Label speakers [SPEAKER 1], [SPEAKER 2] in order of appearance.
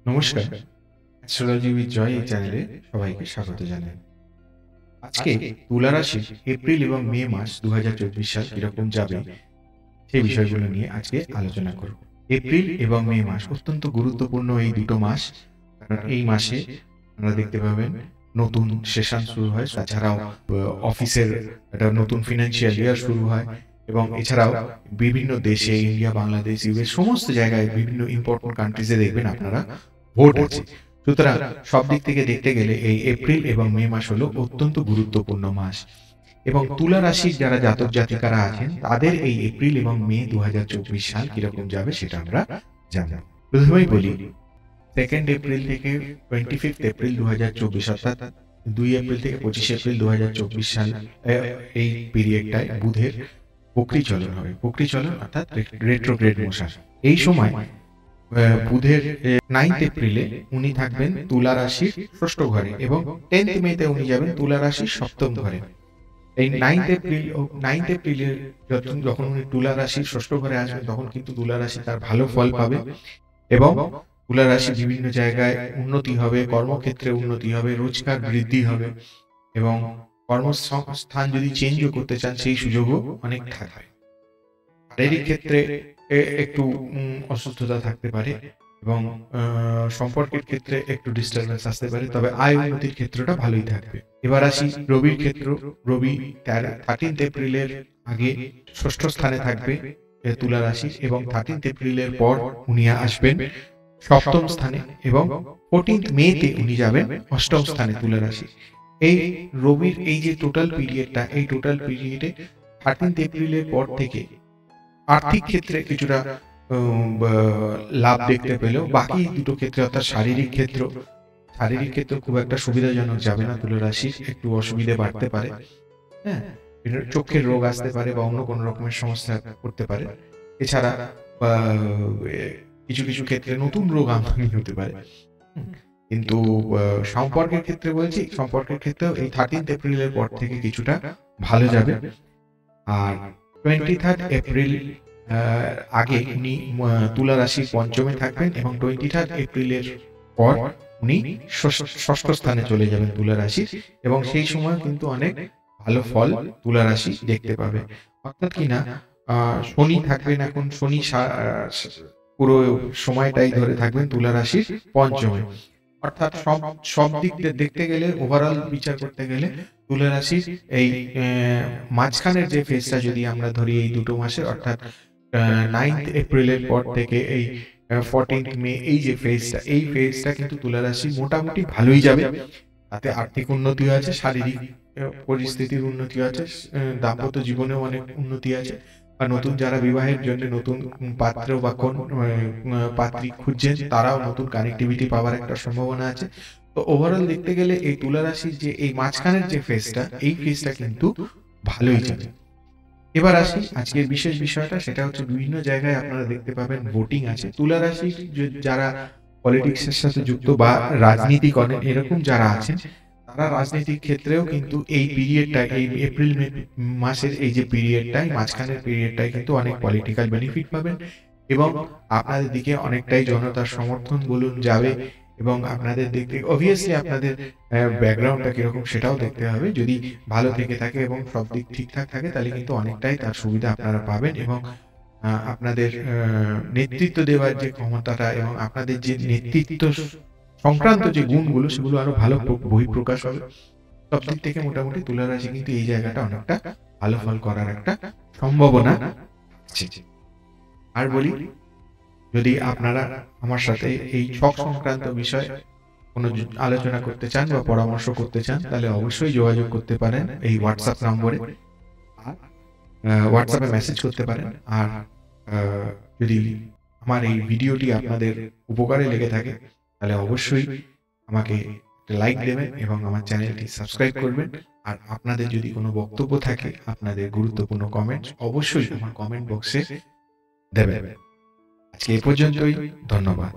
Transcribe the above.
[SPEAKER 1] নমস্কার, astrology with joy এই চ্যানেলে সবাইকে স্বাগত জানাই। আজকে তুলা রাশির এপ্রিল এবং মে মাস 2024 সাল কিরকম যাবে সেই বিষয়গুলো নিয়ে আজকে আলোচনা করব। এপ্রিল এবং মে মাস অত্যন্ত গুরুত্বপূর্ণ এই দুটো মাস, কারণ এই মাসে আপনারা দেখতে পাবেন নতুন সেশন শুরু হয়, তাছাড়াও অফিসের একটা নতুন ফিনান্সিয়াল ইয়ার শুরু হয় এবং এছাড়াও বিভিন্ন দেশে ইন্ডিয়া, বাংলাদেশ, ইউএস সমস্ত জায়গায় বিভিন্ন ইম্পর্টেন্ট কান্ট্রিজে দেখবেন আপনারা ভোট আছে। সুতরাং সব দিক থেকে দেখতে গেলে এই এপ্রিল এবং মে মাস হলো অত্যন্ত গুরুত্বপূর্ণ মাস এবং তুলা রাশির যারা জাতক জাতিকারা আছেন তাদের এই এপ্রিল এবং মে 2024 সাল কিরকম যাবে সেটা আমরা জানব। প্রথমেই বলি, 2 এপ্রিল থেকে 25 এপ্রিল 2024 অর্থাৎ 2 এপ্রিল থেকে 25 এপ্রিল 2024 সাল এই পিরিয়ডটায় বুধের বক্রী চলন হবে। বক্রী চলন অর্থাৎ রেট্রোগ্রেড মোশন। এই সময় বুধের 9 এপ্রিলে উনি থাকবেন তুলা রাশির ষষ্ঠ ঘরে এবং 10 মেতে উনি যাবেন তুলা রাশির সপ্তম ঘরে। এই 9 এপ্রিলের যখন উনি তুলা রাশির ষষ্ঠ ঘরে আসবেন তখন কিন্তু তুলা রাশি তার ভালো ফল পাবে এবং তুলা রাশি বিভিন্ন জায়গায় উন্নতি হবে, কর্মক্ষেত্রে উন্নতি হবে, রোজগার বৃদ্ধি হবে এবং কর্মস্থান যদি চেঞ্জও করতে চান সেই সুযোগও অনেক থাকবে। শারীরিক ক্ষেত্রে একটু অসুস্থতা থাকতে পারে এবং সম্পর্কের ক্ষেত্রে একটু ডিস্টারবেন্স আসতে পারে, তবে আয় উন্নতির ক্ষেত্রটা ভালোই থাকবে। এবার আসি রবির ক্ষেত্র। রবি 13 এপ্রিলের আগে ষষ্ঠ স্থানে থাকবে তুলা রাশি এবং 13 এপ্রিলের পর উনি আসবেন সপ্তম স্থানে এবং 14 মেতে উনি যাবেন অষ্টম স্থানে তুলা রাশি। এই রবির এই যে টোটাল পিরিয়ডটা, এই টোটাল পিরিয়ডে 13 এপ্রিলের পর থেকে আর্থিক ক্ষেত্রে কিছুটা লাভ দেখতে পেলেও বাকি দুটো ক্ষেত্রে অর্থাৎ শারীরিক ক্ষেত্র খুব একটা সুবিধাজনক যাবে না। তুলা রাশির একটু অসুবিধে বাড়তে পারে, হ্যাঁ, চোখের রোগ আসতে পারে বা অন্য কোনো রকমের সমস্যা করতে পারে। এছাড়া কিছু কিছু ক্ষেত্রে নতুন রোগ আমদানি হতে পারে। কিন্তু সম্পর্কের ক্ষেত্রে বলছি, সম্পর্কের ক্ষেত্রেও এই 13 এপ্রিলের পর থেকে কিছুটা ভালো যাবে। আর 23 এপ্রিল আগে উনি তুলা রাশির পঞ্চমে থাকবেন এবং 23 এপ্রিলের পর উনি ষষ্ঠ স্থানে চলে যাবেন তুলা রাশির এবং সেই সময় কিন্তু অনেক ভালো ফল তুলা রাশি দেখতে পাবে। অর্থাৎ কিনা শনি থাকবেন, এখন শনি পুরো সময়টাই ধরে থাকবেন তুলা রাশির পঞ্চমে। অর্থাৎ সব দিক দেখতে গেলে, ওভারঅল বিচার করতে গেলে তুলা রাশির এই মাঝখানের যে ফেজটা যদি আমরা ধরি এই দুটো মাসে, অর্থাৎ 9 এপ্রিলের পর থেকে এই 14 মে এই যে ফেজটা, এই ফেজটা কিন্তু তুলা রাশি মোটামুটি ভালোই যাবে। তাতে আর্থিক উন্নতি আছে, শারীরিক পরিস্থিতির উন্নতি আছে, দাম্পত্য জীবনেও অনেক উন্নতি আছে। বা নতুন যারা বিবাহের জন্য নতুন পাত্র বা কোন পাত্রী খুঁজছেন তারাও নতুন কানেক্টিভিটি পাওয়ার একটা সম্ভাবনা আছে। তো ওভারঅল দেখতে গেলে এই তুলা রাশির যে এই মাঝখানের যে ফেজটা, এই ফেজটা কিন্তু ভালোই যাবে। এবার আসি আজকের বিশেষ বিষয়টা, সেটা হচ্ছে বিভিন্ন জায়গায় আপনারা দেখতে পাবেন ভোটিং আছে। তুলা রাশির যারা পলিটিক্সের সাথে যুক্ত বা রাজনীতি করেন এরকম যারা আছেন, তারা রাজনৈতিক ক্ষেত্রেও কিন্তু এই পিরিয়ডটা, এই এপ্রিল মে মাসের এই যে পিরিয়ডটাই, মাঝখানের পিরিয়ডটাই কিন্তু অনেক পলিটিক্যাল বেনিফিট পাবেন এবং আপনাদের দিকে অনেকটাই জনতার সমর্থন বলুন যাবে এবং আপনাদের দেখতে অবভিয়াসলি আপনাদের ব্যাকগ্রাউন্ডটা কিরকম সেটাও দেখতে হবে। যদি ভালো থেকে থাকে এবং সব দিক ঠিকঠাক থাকে তাহলে কিন্তু অনেকটাই তার সুবিধা আপনারা পাবেন এবং আপনাদের নেতৃত্ব দেওয়ার যে ক্ষমতাটা এবং আপনাদের যে নেতৃত্ব সংক্রান্ত যে গুণগুলো সেগুলো আরো ভালো বহিঃপ্রকাশ হবে। সব দিক থেকে মোটামুটি তুলা রাশি কিন্তু এই জায়গাটা অনেকটা ভালো ফল করার একটা সম্ভাবনা আছে। আর বলি, যদি আপনারা আমার সাথে এই ছক সংক্রান্ত বিষয়ে কোনো আলোচনা করতে চান বা পরামর্শ করতে চান তাহলে অবশ্যই যোগাযোগ করতে পারেন এই হোয়াটসঅ্যাপ নম্বরে, হোয়াটসঅ্যাপে মেসেজ করতে পারেন। আর যদি আমার এই ভিডিওটি আপনাদের উপকারে লেগে থাকে তাহলে অবশ্যই আমাকে লাইক দেবেন এবং আমার চ্যানেলটি সাবস্ক্রাইব করবেন। আর আপনাদের যদি কোনো বক্তব্য থাকে, আপনাদের গুরুত্বপূর্ণ কমেন্ট অবশ্যই আমার কমেন্ট বক্সে দেবেন। আজকে এই পর্যন্তই, ধন্যবাদ।